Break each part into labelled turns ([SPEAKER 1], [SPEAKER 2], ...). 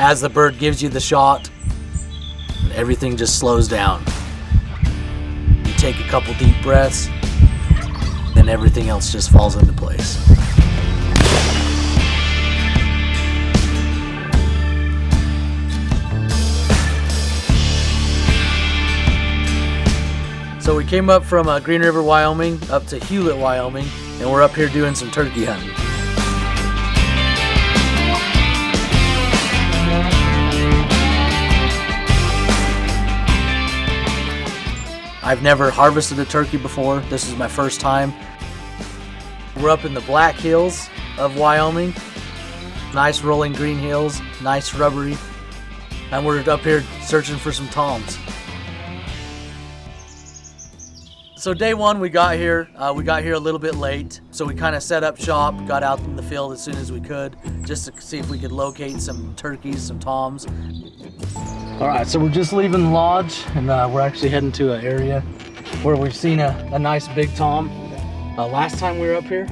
[SPEAKER 1] as the bird gives you the shot, everything just slows down. You take a couple deep breaths, then everything else just falls into place. So we came up from Green River, Wyoming, up to Hewlett, Wyoming, and we're up here doing some turkey hunting. I've never harvested a turkey before. This is my first time. We're up in the Black Hills of Wyoming. Nice rolling green hills, nice rubbery. And we're up here searching for some toms. So day one we got here a little bit late. So we kind of set up shop, got out in the field as soon as we could, just to see if we could locate some turkeys, some toms. All right, so we're just leaving the lodge, and we're actually heading to an area where we've seen a nice big tom. Last time we were up here,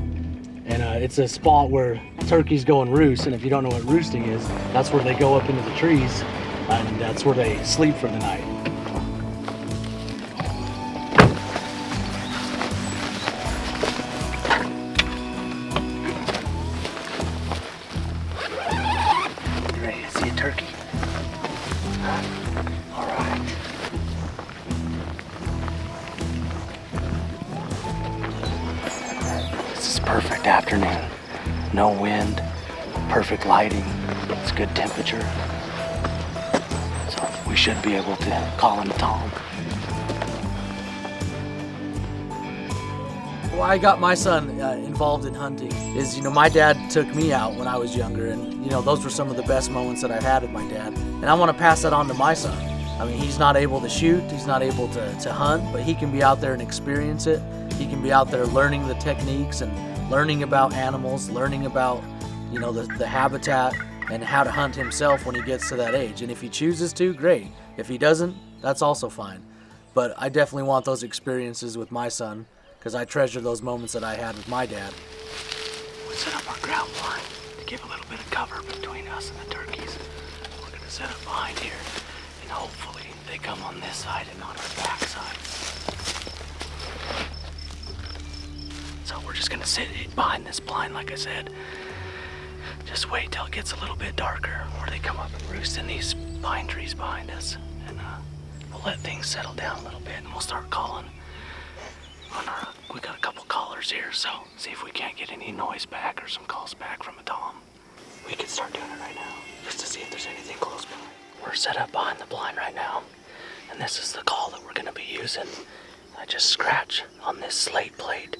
[SPEAKER 1] and it's a spot where turkeys go and roost, and if you don't know what roosting is, that's where they go up into the trees, and that's where they sleep for the night. Ready to see a turkey? All right. This is perfect afternoon. No wind, perfect lighting, it's good temperature. So we should be able to call him a tom. Why I got my son involved in hunting is, my dad took me out when I was younger, and those were some of the best moments that I've had with my dad. And I want to pass that on to my son. I mean, he's not able to shoot, he's not able to hunt, but he can be out there and experience it. He can be out there learning the techniques and learning about animals, learning about, the habitat and how to hunt himself when he gets to that age. And if he chooses to, great. If he doesn't, that's also fine. But I definitely want those experiences with my son, because I treasure those moments that I had with my dad. We set up our ground blind to give a little bit of cover between us and the turkeys. We're going to set up behind here, and hopefully they come on this side and not our back side. So we're just going to sit behind this blind, like I said. Just wait till it gets a little bit darker, where they come up and roost in these pine trees behind us. And we'll let things settle down a little bit, and we'll start calling. We got a couple callers here, so see if we can't get any noise back or some calls back from a tom. We can start doing it right now, just to see if there's anything close by. We're set up behind the blind right now, and this is the call that we're going to be using. I just scratch on this slate plate,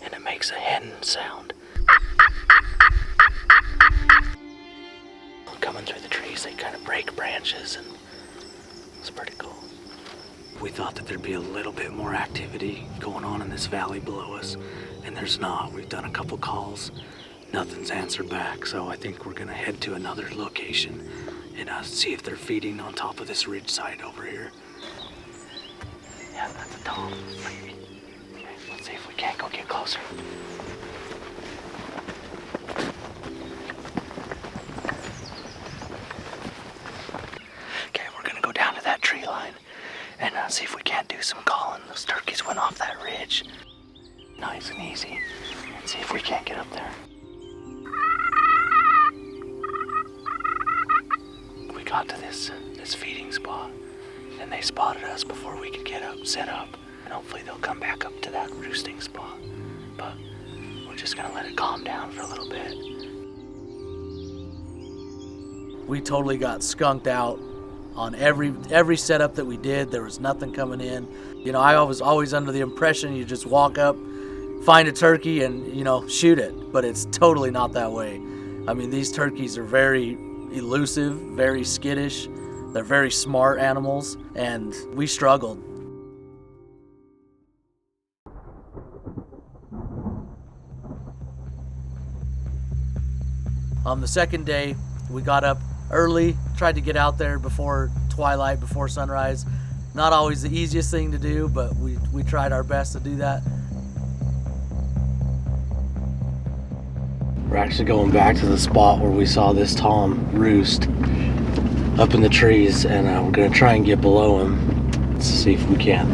[SPEAKER 1] and it makes a hen sound. Coming through the trees, they kind of break branches, and it's pretty cool. We thought that there'd be a little bit more activity going on in this valley below us, and there's not. We've done a couple calls, nothing's answered back, so I think we're gonna head to another location and see if they're feeding on top of this ridge side over here. Yeah, that's a tom. Okay, let's see if we can't go get closer. Okay, we're gonna go down to that tree line and see if we can't do some calling. Those turkeys went off that ridge. Nice and easy. And see if we can't get up there. We got to this feeding spot, and they spotted us before we could get up, set up, and hopefully they'll come back up to that roosting spot. But we're just gonna let it calm down for a little bit. We totally got skunked out on every setup that we did. There was nothing coming in. I was always under the impression you just walk up, find a turkey, and shoot it. But it's totally not that way. I mean, these turkeys are very elusive, very skittish. They're very smart animals, and we struggled. On the second day, we got up early, tried to get out there before twilight, before sunrise. Not always the easiest thing to do, but we tried our best to do that. We're actually going back to the spot where we saw this tom roost. up in the trees, and we're gonna try and get below them to see if we can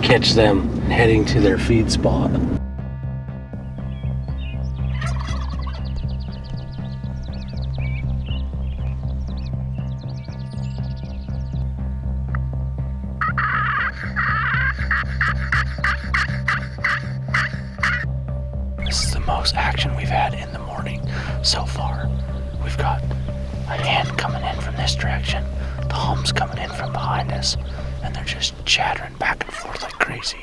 [SPEAKER 1] catch them heading to their feed spot. This is the most action we've had in the morning so far. We've got a hen coming in from this direction, toms coming in from behind us, and they're just chattering back and forth like crazy.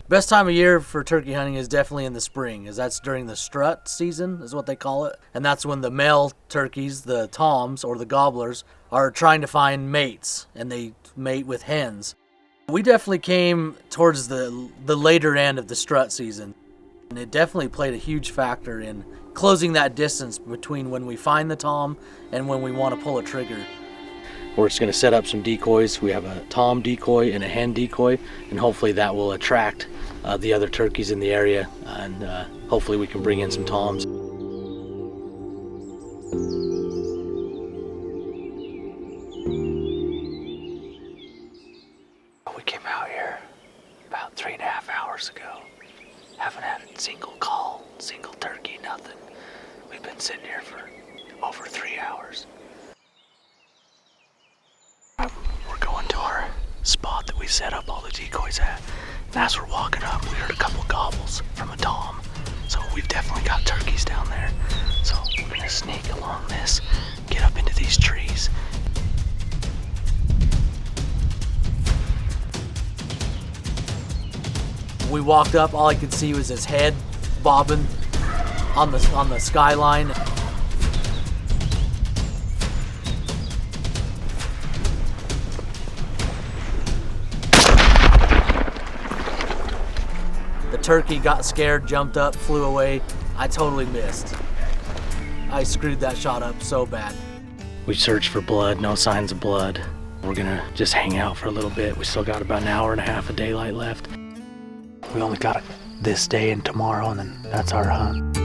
[SPEAKER 1] Best time of year for turkey hunting is definitely in the spring, as that's during the strut season, is what they call it. And that's when the male turkeys, the toms or the gobblers, are trying to find mates, and they mate with hens. We definitely came towards the later end of the strut season, and it definitely played a huge factor in closing that distance between when we find the tom and when we want to pull a trigger. We're just going to set up some decoys. We have a tom decoy and a hen decoy, and hopefully that will attract the other turkeys in the area, and hopefully we can bring in some toms. We came out here about 3.5 hours ago. Haven't had a single call, single turkey, nothing. We've been sitting here for over 3 hours. We're going to our spot that we set up all the decoys at. And as we're walking up, we heard a couple gobbles from a tom. So we've definitely got turkeys down there. So we're gonna sneak along this, get up into these trees. We walked up, all I could see was his head bobbing on the skyline. The turkey got scared, jumped up, flew away. I totally missed. I screwed that shot up so bad. We searched for blood, no signs of blood. We're gonna just hang out for a little bit. We still got about an hour and a half of daylight left. We only got this day and tomorrow, and then that's our hunt.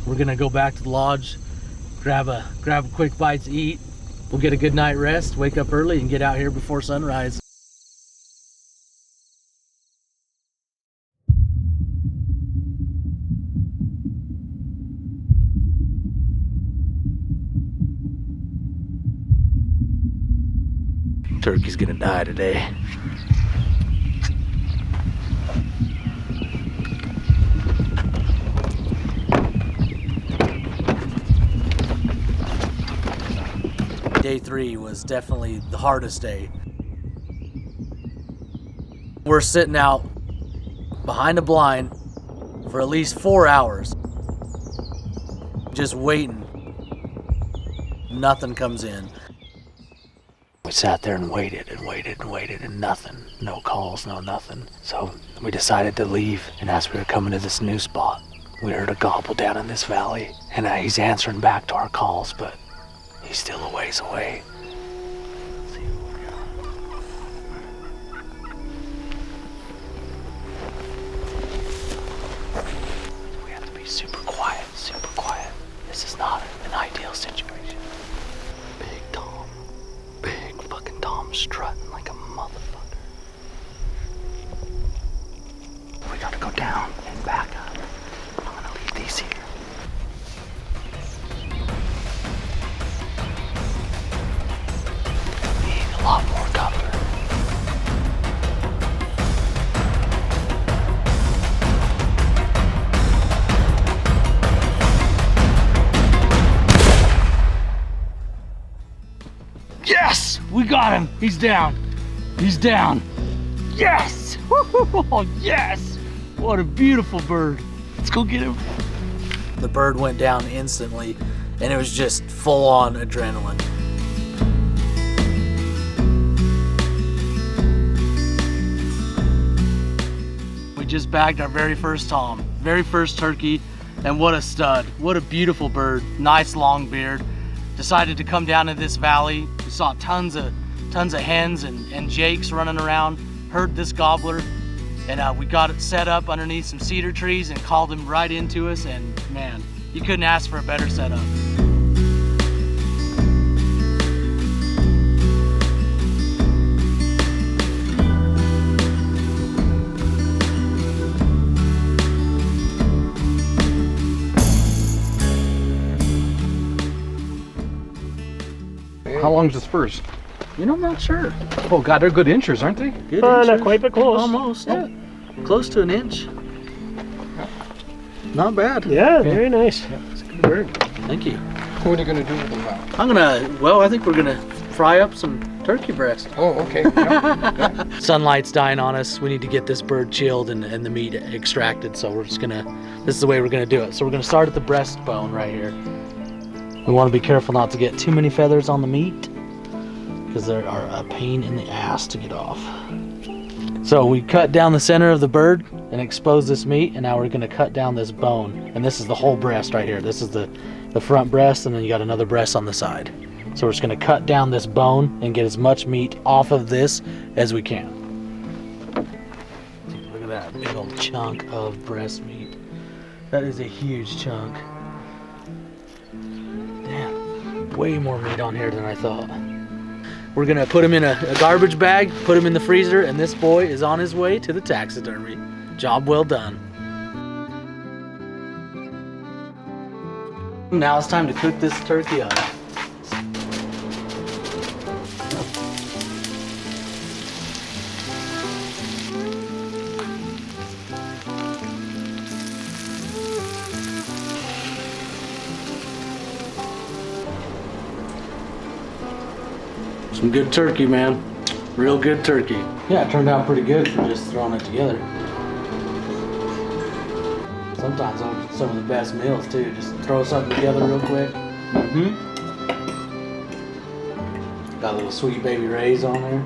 [SPEAKER 1] We're gonna go back to the lodge, grab a quick bite to eat. We'll get a good night rest, wake up early, and get out here before sunrise. Turkey's gonna die today. Day 3 was definitely the hardest day. We're sitting out behind a blind for at least 4 hours, just waiting. Nothing comes in. We sat there and waited and waited and waited, and nothing. No calls, no nothing. So we decided to leave, and as we were coming to this new spot, we heard a gobble down in this valley, and he's answering back to our calls, but he's still a ways away. Let's see what we got. We have to be super quiet, super quiet. This is not an ideal situation. Big fucking Tom strutting like a motherfucker. We gotta go down and back up. I'm gonna leave these here. We need a lot more cover. Yes! We got him! He's down! He's down! Yes! Oh, yes! What a beautiful bird. Let's go get him. The bird went down instantly, and it was just full-on adrenaline. We just bagged our very first tom, very first turkey, and what a stud. What a beautiful bird. Nice long beard. Decided to come down to this valley. We saw tons of hens and jakes running around. Heard this gobbler. And we got it set up underneath some cedar trees and called him right into us, and man, you couldn't ask for a better setup.
[SPEAKER 2] How long's this first?
[SPEAKER 1] You know, I'm not sure.
[SPEAKER 2] Oh God, they're good inchers, aren't they?
[SPEAKER 1] Good
[SPEAKER 3] Not
[SPEAKER 1] inches.
[SPEAKER 3] quite, but close.
[SPEAKER 1] Almost, yeah. Close to an inch. Not bad.
[SPEAKER 3] Yeah, very nice. It's a good bird.
[SPEAKER 1] Thank you.
[SPEAKER 2] What are you gonna do with them now?
[SPEAKER 1] I'm gonna, well, I think we're gonna fry up some turkey breast.
[SPEAKER 2] Oh, okay. Yeah.
[SPEAKER 1] Sunlight's dying on us. We need to get this bird chilled and the meat extracted. So we're just gonna, this is the way we're gonna do it. So we're gonna start at the breastbone right here. We wanna be careful not to get too many feathers on the meat because they are a pain in the ass to get off. So we cut down the center of the bird and expose this meat, and now we're gonna cut down this bone. And this is the whole breast right here. This is the front breast, and then you got another breast on the side. So we're just gonna cut down this bone and get as much meat off of this as we can. Look at that big old chunk of breast meat. That is a huge chunk. Damn, way more meat on here than I thought. We're gonna put him in a garbage bag, put him in the freezer, and this boy is on his way to the taxidermy. Job well done. Now it's time to cook this turkey up. Some good turkey, man. Real good turkey. Yeah, it turned out pretty good for just throwing it together. Sometimes those are some of the best meals too. Just throw something together real quick. Got a little sweet baby rays on there.